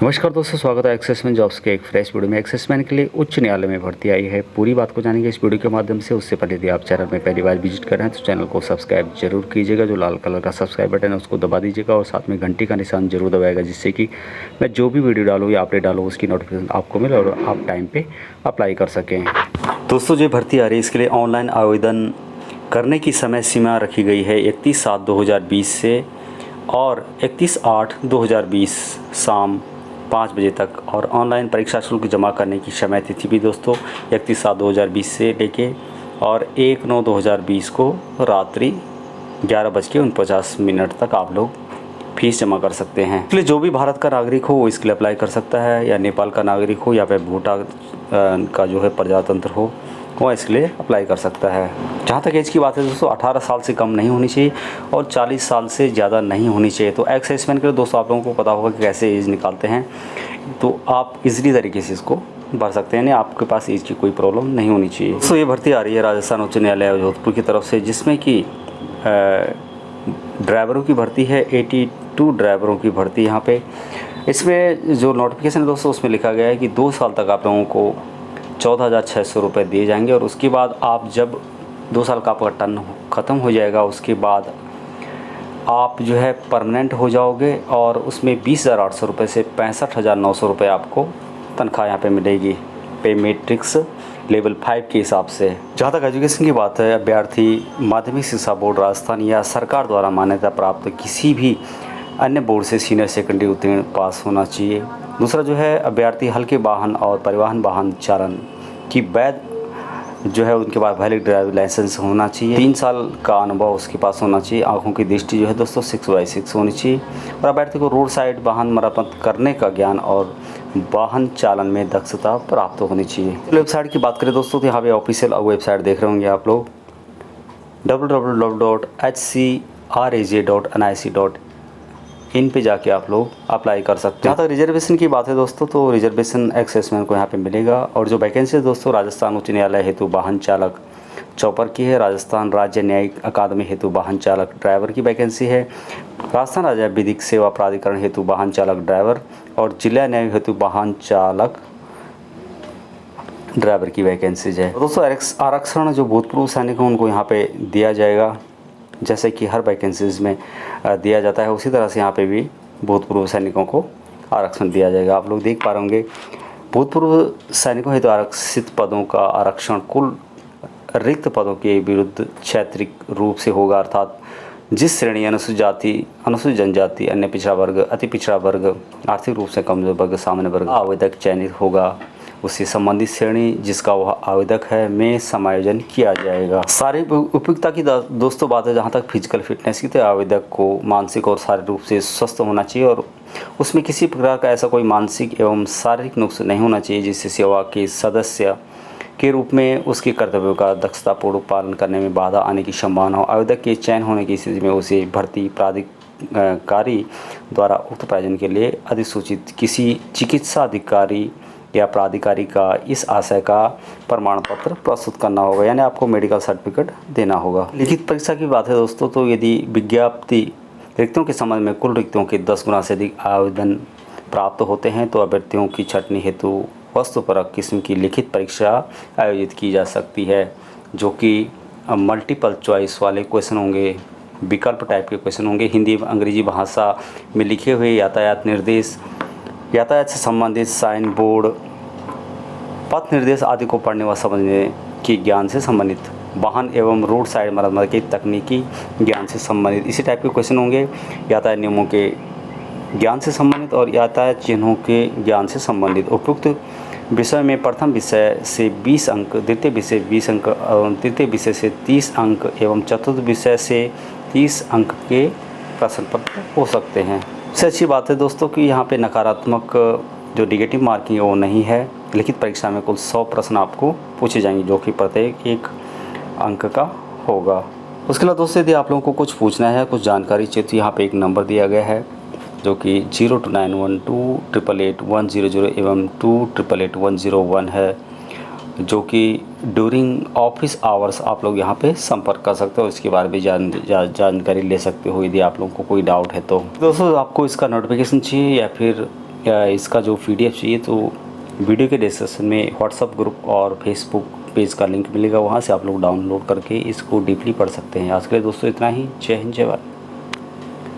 नमस्कार दोस्तों, स्वागत है एक्सेसमैन जॉब्स के एक फ्रेश वीडियो में। एक्सेसमैन के लिए उच्च न्यायालय में भर्ती आई है। पूरी बात को जानेंगे इस वीडियो के माध्यम से। उससे पहले यदि आप चैनल में पहली बार विजिट कर रहे हैं तो चैनल को सब्सक्राइब जरूर कीजिएगा। जो लाल कलर का सब्सक्राइब बटन है उसको दबा दीजिएगा और साथ में घंटी का निशान जरूर दबाएगा, जिससे कि मैं जो भी वीडियो डालूँ या अपडेट डालूँ उसकी नोटिफिकेशन आपको मिले और आप टाइम पर अप्लाई कर सकें। दोस्तों, जो भर्ती आ रही है इसके लिए ऑनलाइन आवेदन करने की समय सीमा रखी गई है 31/7/2020 से और 31/8/2020 शाम 5 बजे तक। और ऑनलाइन परीक्षा शुल्क जमा करने की समय तिथि भी दोस्तों 31/7/2020 से लेके और 1/9/2020 को रात्रि 11:49 तक आप लोग फीस जमा कर सकते हैं। इसलिए जो भी भारत का नागरिक हो वो इसके लिए अप्लाई कर सकता है, या नेपाल का नागरिक हो या फिर भूटान का जो है प्रजातंत्र हो वो इसके लिए अप्लाई कर सकता है। जहाँ तक एज की बात है दोस्तों, 18 साल से कम नहीं होनी चाहिए और 40 साल से ज़्यादा नहीं होनी चाहिए। तो एक्साइजमैन के लिए दोस्तों आप लोगों को पता होगा कि कैसे एज निकालते हैं, तो आप इजीली तरीके से इसको भर सकते हैं, यानी आपके पास एज की कोई प्रॉब्लम नहीं होनी चाहिए। तो ये भर्ती आ रही है राजस्थान उच्च न्यायालय जोधपुर की तरफ से, जिसमें कि ड्राइवरों की भर्ती है। 82 ड्राइवरों की भर्ती यहाँ पे। इसमें जो नोटिफिकेशन है दोस्तों उसमें लिखा गया है कि 2 साल तक आप लोगों को 14,600 रुपये दिए जाएंगे और उसके बाद आप जब 2 साल का आपका टर्न ख़त्म हो जाएगा उसके बाद आप जो है परमानेंट हो जाओगे और उसमें 20,800 रुपये से 65,900 रुपये आपको तनख्वाह यहाँ पे मिलेगी, पे मैट्रिक्स लेवल 5 के हिसाब से। जहाँ तक एजुकेशन की बात है, अभ्यर्थी माध्यमिक शिक्षा बोर्ड राजस्थान या सरकार द्वारा मान्यता प्राप्त किसी भी अन्य बोर्ड से सीनियर सेकेंडरी उत्तीर्ण पास होना चाहिए। दूसरा जो है, अभ्यर्थी हल्के वाहन और परिवहन वाहन चालन की वैध जो है उनके पास वैलिड ड्राइविंग लाइसेंस होना चाहिए। 3 साल का अनुभव उसके पास होना चाहिए। आंखों की दृष्टि जो है दोस्तों 6/6 होनी चाहिए और अभ्यर्थी को रोड साइड वाहन मरम्मत करने का ज्ञान और वाहन चालन में दक्षता प्राप्त होनी चाहिए। वेबसाइट की बात करें दोस्तों तो यहाँ पे ऑफिशियल वेबसाइट देख रहे होंगे आप लोग, www.hcraj.nic.in पे जाके आप लोग अप्लाई कर सकते हैं। जहाँ तक रिजर्वेशन की बात है दोस्तों, तो रिजर्वेशन एक्सेसमैन को यहाँ पे मिलेगा। और जो वैकेंसी है दोस्तों, राजस्थान उच्च न्यायालय हेतु वाहन चालक चौपर की है। राजस्थान राज्य न्यायिक अकादमी हेतु वाहन चालक ड्राइवर की वैकेंसी है। राजस्थान राज्य विधिक सेवा प्राधिकरण हेतु वाहन चालक ड्राइवर और जिला न्याय हेतु वाहन चालक ड्राइवर की वैकेंसीज है। दोस्तों, आरक्षण जो भूतपूर्व सैनिक हैं उनको यहाँ पे दिया जाएगा, जैसे कि हर वैकेंसीज में दिया जाता है उसी तरह से यहाँ पे भी भूतपूर्व सैनिकों को आरक्षण दिया जाएगा। आप लोग देख पा रहे होंगे, भूतपूर्व सैनिकों हेतु आरक्षित पदों का आरक्षण कुल रिक्त पदों के विरुद्ध क्षेत्रीय रूप से होगा, अर्थात जिस श्रेणी अनुसूचित जाति, अनुसूचित जनजाति, अन्य पिछड़ा वर्ग, अति पिछड़ा वर्ग, आर्थिक रूप से कमजोर वर्ग, सामान्य वर्ग आवेदक चयनित होगा, उससे संबंधित श्रेणी जिसका वह आवेदक है में समायोजन किया जाएगा। शारीरिक उपयुक्तता की दोस्तों बात है जहाँ तक फिजिकल फिटनेस की, तो आवेदक को मानसिक और शारीरिक रूप से स्वस्थ होना चाहिए और उसमें किसी प्रकार का ऐसा कोई मानसिक एवं शारीरिक नुक्स नहीं होना चाहिए जिससे सेवा के सदस्य के रूप में उसके कर्तव्यों का दक्षतापूर्वक पालन करने में बाधा आने की संभावना हो। आवेदक के चयन होने की स्थिति में उसे भर्ती प्राधिकारी द्वारा उक्त प्रयोजन के लिए अधिसूचित किसी चिकित्सा अधिकारी या प्राधिकारी का इस आशय का प्रमाण पत्र प्रस्तुत करना होगा, यानी आपको मेडिकल सर्टिफिकेट देना होगा। लिखित परीक्षा की बात है दोस्तों, तो यदि विज्ञप्ति रिक्तियों के संबंध में कुल रिक्तियों के 10 गुना से अधिक आवेदन प्राप्त होते हैं तो अभ्यर्थियों की छंटनी हेतु वस्तुपरक किस्म की लिखित परीक्षा आयोजित की जा सकती है, जो कि मल्टीपल चॉइस वाले क्वेश्चन होंगे, विकल्प टाइप के क्वेश्चन होंगे, हिंदी अंग्रेजी भाषा में लिखे हुए यातायात निर्देश, यातायात से संबंधित साइन बोर्ड, पथ निर्देश आदि को पढ़ने व समझने के ज्ञान से संबंधित, वाहन एवं रोड साइड मरम्मत के तकनीकी ज्ञान से संबंधित इसी टाइप के क्वेश्चन होंगे। यातायात नियमों के ज्ञान से संबंधित और यातायात चिन्हों के ज्ञान से संबंधित। उपयुक्त विषय में प्रथम विषय से 20 अंक, द्वितीय विषय 20 अंक, तृतीय विषय से 30 अंक एवं चतुर्थ विषय से 30 अंक के प्रश्न पत्र हो सकते हैं। सबसे अच्छी बात है दोस्तों कि यहाँ पे नकारात्मक जो नेगेटिव मार्किंग है वो नहीं है। लिखित परीक्षा में कुल 100 प्रश्न आपको पूछे जाएंगे, जो कि प्रत्येक 1 अंक का होगा। उसके अलावा दोस्तों, यदि आप लोगों को कुछ पूछना है, कुछ जानकारी चाहिए तो यहाँ पे एक नंबर दिया गया है जो कि 0291288100 एवं 288101 है, जो कि ड्यूरिंग ऑफिस आवर्स आप लोग यहाँ पे संपर्क कर सकते हो। इसके बारे में जानकारी ले सकते हो यदि आप लोगों को कोई डाउट है तो। दोस्तों, आपको इसका नोटिफिकेशन चाहिए या फिर इसका जो PDF चाहिए तो वीडियो के डिस्क्रिप्शन में व्हाट्सअप ग्रुप और फेसबुक पेज का लिंक मिलेगा, वहाँ से आप लोग डाउनलोड करके इसको डीपली पढ़ सकते हैं। आज के लिए दोस्तों इतना ही। जय हिंद, जय भारत।